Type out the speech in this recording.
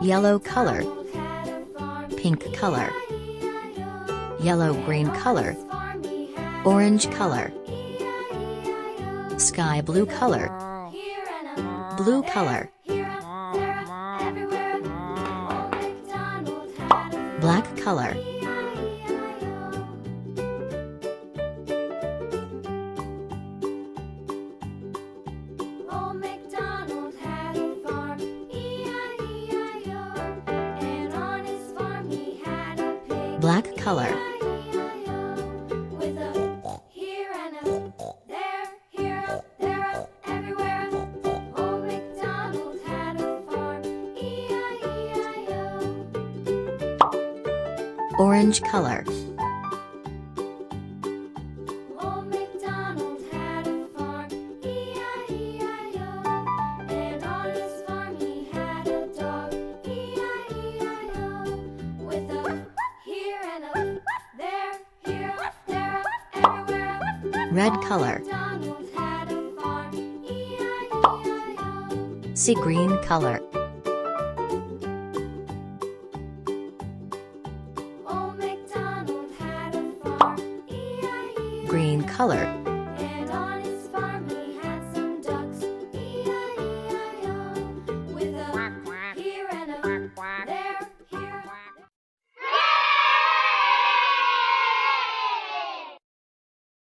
yellow color, pink color, yellow-green color, orange color, sky blue color, blue color, black color, black color, orange color, red color, sea green color, green color,